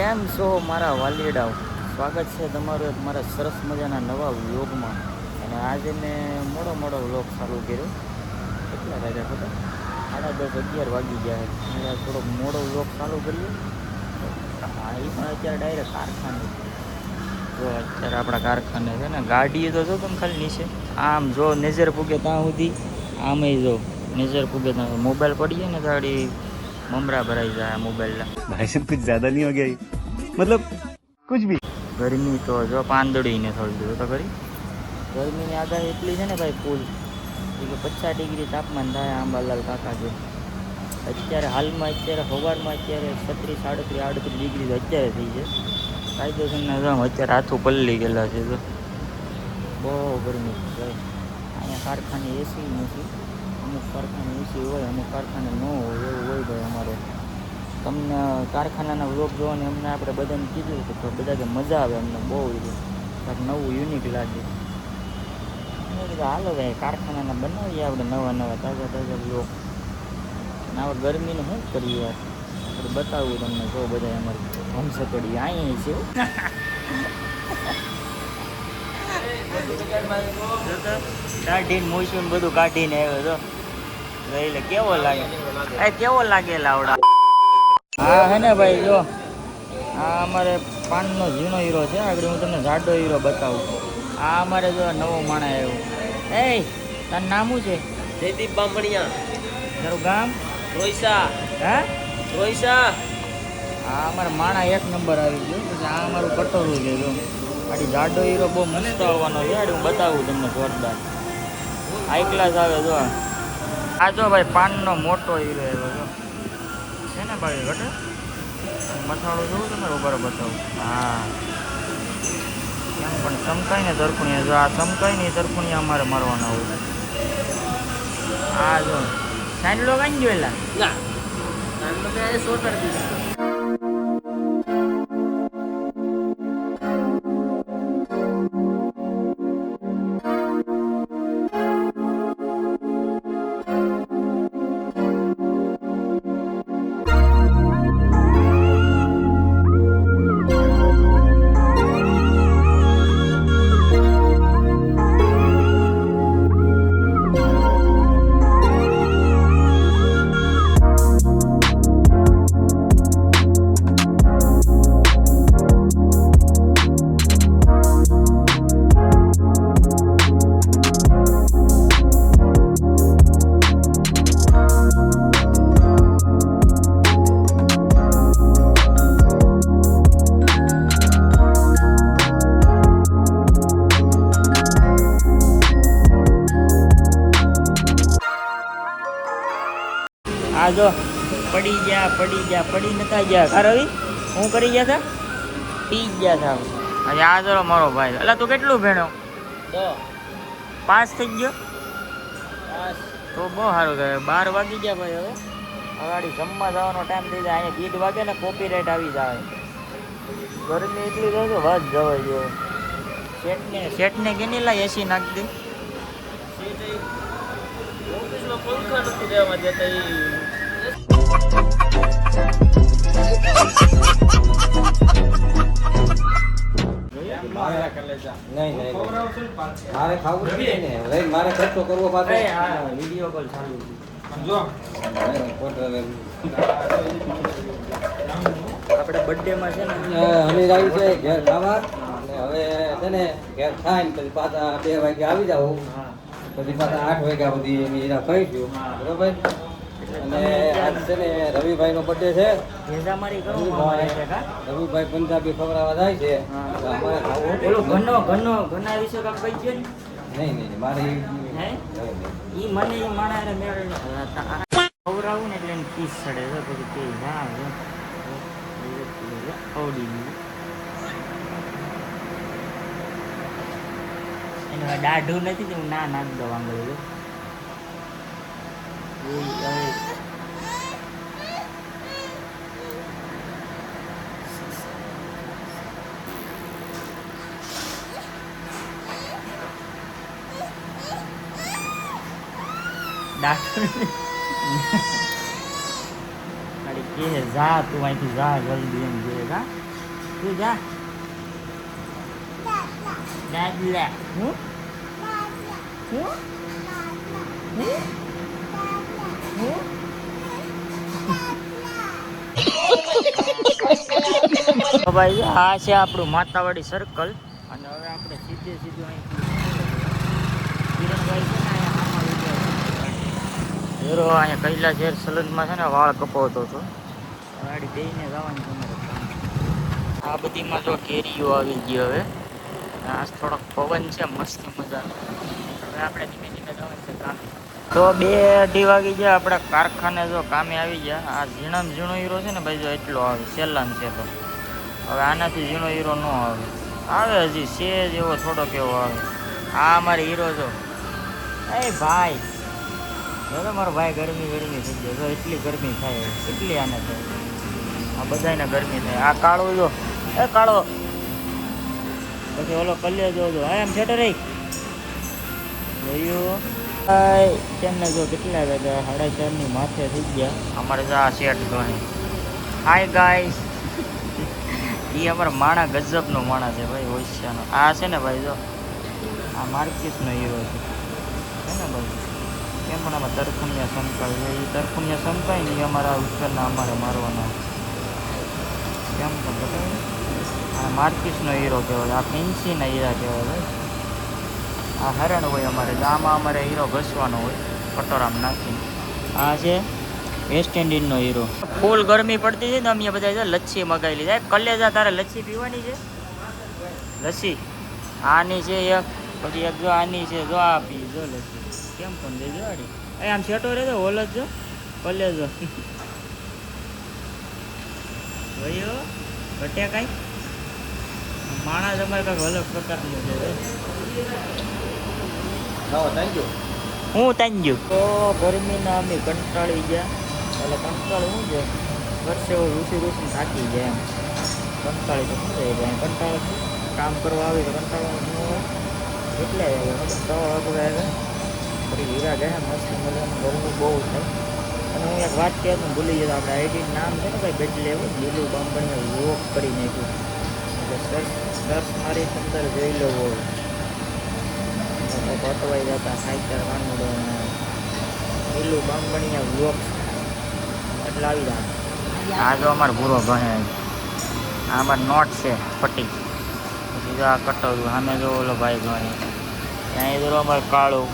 કેમ છો મારા વાલીડાઓ? સ્વાગત છે તમારું એક મારા સરસ મજાના નવા વ્લોગમાં. અને આજે મેં મોડો વ્લોગ ચાલુ કર્યો. કેટલા વાગ્યા ખબર? 10:30-11 વાગી ગયા. એટલે થોડોક મોડો વ્લોગ ચાલુ કરીએ. હા, એ પણ અત્યારે ડાયરેક્ટ કારખાને. જો અત્યારે આપણા કારખાને છે ને, ગાડીએ તો જો તમે ખાલી નીચે આમ જો નજર પૂગે ત્યાં સુધી, આમે જો નજર પૂગે ત્યાં મોબાઈલ પડીએ ને ગાડી મમરા ભરાઈ જાય મોબાઈલના. भाई साहब कुछ ज्यादा नहीं हो गया ये? मतलब कुछ भी. ગરમી તો જો પાંદડીને થોડી દો તો ખરી. ગરમીની આગાહી એટલી છે ને ભાઈ ફૂલ કે 50 ડિગ્રી તાપમાન થાય. આંબાલાલ કાકા છે અત્યારે હાલમાં, અત્યારે સવારમાં અત્યારે 36, 37, 38 ડિગ્રી અત્યારે થઈ છે. કાયદેસરના જો અત્યારે હાથું પલ્લી ગયેલા છે. તો બહુ ગરમી છે ભાઈ. અહીંયા કારખાને એસી નથી. અમુક કારખાને એસી હોય, અમુક કારખાને ન હોય, એવું હોય ભાઈ અમારે. તમને કારખાનાના વ્લોગ જોવાની અમને આપણે બધાને કીધું કે તો બધા કે મજા આવે અમને બહુ. કાંઈક નવું યુનિક લાગે. મેં કીધું હાલો ભાઈ કારખાનાના બનાવીએ આપણે નવા તાજા વ્લોગ. અને હવે ગરમીને શું કરીએ યાર, આપણે બતાવવું તમને. જો બધા અમારી હમસકડી અહીંયા છે. દાઢીને મોસું બધું કાઢીને આવ્યો તો એટલે કેવો લાગે? કેવો લાગે લાવડા? હા હે ને ભાઈ, જો આ અમારે પાનનો ઝીણો હીરો છે. આગળ હું તમને જાડો હીરો બતાવું. આ અમારે જો નવો માણસ આવ્યો. એ તારું નામ શું છે? જયદીપ બામણિયા. તારું ગામ? રોઈસા. હે રોઈસા. આ અમારા માણા એક નંબર આવી ગયો. પછી આ અમારું કટોરું છે. જો આડી જાડો હીરો બહુ મસ્ત આવવાનો છે. આડી હું બતાવું તમને જોરદાર. હાઈ ક્લાસ આવે. જો આ જો ભાઈ પાનનો મોટો હીરો આવ્યો. જો છે ને ભાઈ ઘટે મથાળું જોવું તમે બરાબર બતાવું. હા એમ પણ ચમકાય ને તરફુણિયા. જો આ ચમકાય ને તરફુણિયા અમારે મારવાના હોય. આ જો સાંડલો કાંઈ જોયેલા ના નાનો બે 17 દિવસ. આ જો પડી નતા ગયા. રવિ હું કરી ગયા હતા? પી ગયા હતા. અરે આ જો મારો ભાઈ. એટલે તું કેટલું ભણ્યો? 5 થઈ ગયો તો બહુ સારું કહેવાય. 12 વાગી ગયા ભાઈ. હવે અગાડી જમવા જવાનો ટાઈમ થઈ જાય. અહીંયા ગીત વાગે ને કોપીરાઇટ આવી જાય. ગરમી એટલી થાય તો વાત જવાય ગયો. શેઠને કેની લા એસી નાખી દે. ઓફિસમાં પંખા નથી રહેવા દેતા. મારે ખાવું ને મારે ખર્ચો કરવો પાછો. વિડીયો કોલ ચાલુ આપણે બર્થડેમાં છે ને હમીર આવી છે ઘેર ખાવા. અને હવે છે ને ઘેર ખાઈને પછી પાછા 2 વાગે આવી જાવ. પછી પાછા 8 વાગ્યા સુધી એની એના કહીશું. બરોબર. અને આજ છે ને રવિભાઈ નો બર્થડે છે. ભેજામારી કરવું અમારે છે કા? રવિભાઈ પંજાબી ખવડાવવા જાય છે. તો અમારે ખાવું. ઓલો ઘરના વિશે કાંક કહી છે ને? નહીં મારે હે ઈ મને ઈ માણાને મેળ ખવડાવું ને એટલે એને પીસ ચડે છે. પછી કે હા ખવડી ગયું એને દાઢું નથી. હું ના નાખ દઉં આંગળી. ખાલી કે જા તું અહીંથી જા જલ્દી એમ જોઈએ. કા તું જા દાદલા હું તો ભાઈ આ છે આપણું માતાવાડી સર્કલ અને હવે આપણે સીધું અહીં કિરણભાઈ છે ને અહીંયા કૈલાસ હેર સલૂનમાં છે ને વાળ કપાવતો હતો ગાડી દઈને જવાની તમારે આ બધીમાં જો કેરીઓ આવી ગઈ હવે આજ થોડોક પવન છે મસ્ત મજાનો હવે આપણે ધીમે ધીમે જવાનું છે કામ તો 2-2:30 વાગી ગયા આપણા કારખાને જો કામે આવી ગયા આ ઝીણામાં ઝીણો હીરો છે ને ભાઈ જો એટલો આવે સેલામ છે તો હવે આનાથી ઝીણો હીરો ન આવે હજી સેજ એવો થોડો કેવો આવે આ અમારે હીરો જો એ ભાઈ હવે મારો ભાઈ ગરમી થઈ જાય જો એટલી ગરમી થાય કેટલી આને થાય આ બધાને ગરમી થાય આ કાળો જો એ કાળો પછી ઓલો કલ્યો જોજો હા એમ છેટો રહી જોયું તેમને જો કેટલા વાગ્યા 4:30 માથે થઈ ગયા અમારે જો આ શેઠ જો હાય ગાઈસ એ અમારા માણા ગજબનો માણા છે ભાઈ હોશિયાનો આ છે ને ભાઈ જો આ માર્કેટનો હીરો છે ને ભાઈ કેમ પણ આમાં તરફુનિયા સમકાય એ તરફુનિયા સમકાય ને એ અમારા ઉત્તરના અમારે મારવાના કેમ પણ બતાવે આ માર્કેટનો હીરો કહેવાય આ ફેન્સીના હીરા કહેવાય ભાઈ આ હરણ હોય અમારે આમાં અમારે હીરો ઘસવાનો હોય કટોરામાં નાખીને આ છે વેસ્ટ ઇન્ડિઝનો હીરો ફૂલ ગરમી પડતી છે ને અમે બધા છે લચ્છી મગાવી લીધા કલેજા તારે લચ્છી પીવાની છે લસ્સી આની છે એક પછી એક જો આની છે જો આ પી જો લસ્સી કેમ પણ દેજો આડી એ આમ છેટો રહેજો હોલ જ જો કલેજો ભાઈઓ ઘટે કાંઈ માણસ અમારે કંઈક અલગ પ્રકારનું છે હું તાંજ્યું તો ગરમીના અમે કંટાળી ગયા એટલે કંટાળી શું છે વર્ષે રૂસી થાકી જાય એમ કંટાળી તો શું થઈ જાય કંટાળો કામ કરવા આવી તો કંટાળવાનું ન હોય એટલે આપણે ફરી હીરા ગયા મસ્ત મજાનું ગરમી બહુ થાય અને હું એક વાત કહેતો ભૂલી જતો આપણે આઈડીનું નામ છે ને ભાઈ બદલે એવું લીલું બાંભણીએ વોક કરી નાખ્યું એટલે સર્ચ મારી અંદર જોઈ લેવું પટવાઈ જતા સાહિત્ય કાનૂડો લીલું બાંભણીએ વોક એટલે આવી જાય આ જો અમારો ભૂરો ગણે આ અમારે નોટ છે પટ્ટી પછી જો આ કટોરું સામે જો ઓલો ભાઈ ગણે ત્યાં જો અમારે કાળું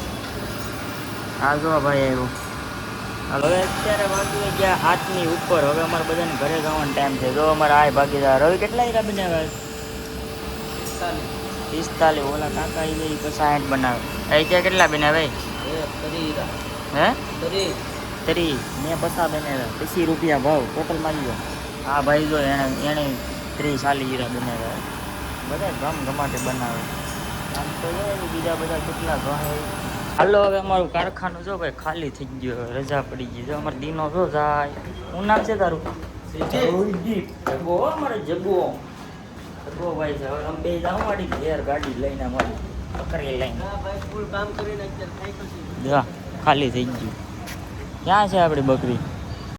આ જો ભાઈ આવ્યું હવે અત્યારે વાગી ગયા 7ની ઉપર હવે અમારે બધાને ઘરે જવાનો ટાઈમ છે જો અમારે આ ભાગીદાર રવિ કેટલા હીરા બનાવ્યા 45 ઓલા કાકા એ 60 બનાવે એ ત્યાં કેટલા બનાવે હે 30 મેં 50 બનાવ્યા 80 રૂપિયા ભાવ ટોટલ મારી ગયો આ ભાઈ જો એને 30-40 હીરા બનાવ્યા બધા ગમાટે બનાવે આમ તો બીજા બધા કેટલા ઘણા હાલો હવે અમારું કારખાનું જો ભાઈ ખાલી થઈ ગયો રજા પડી ગઈ જો અમારે દીનો જો જાય શું નામ છે તારું જગો અમારે જગો ભાઈ છે હવે અમે બે જાવ વાળી ઘેર ગાડી લઈને અમારી પકડી લઈને ફૂલ કામ કરીને અત્યારે થાય પછી ખાલી થઈ ગયું ક્યાં છે આપણી બકરી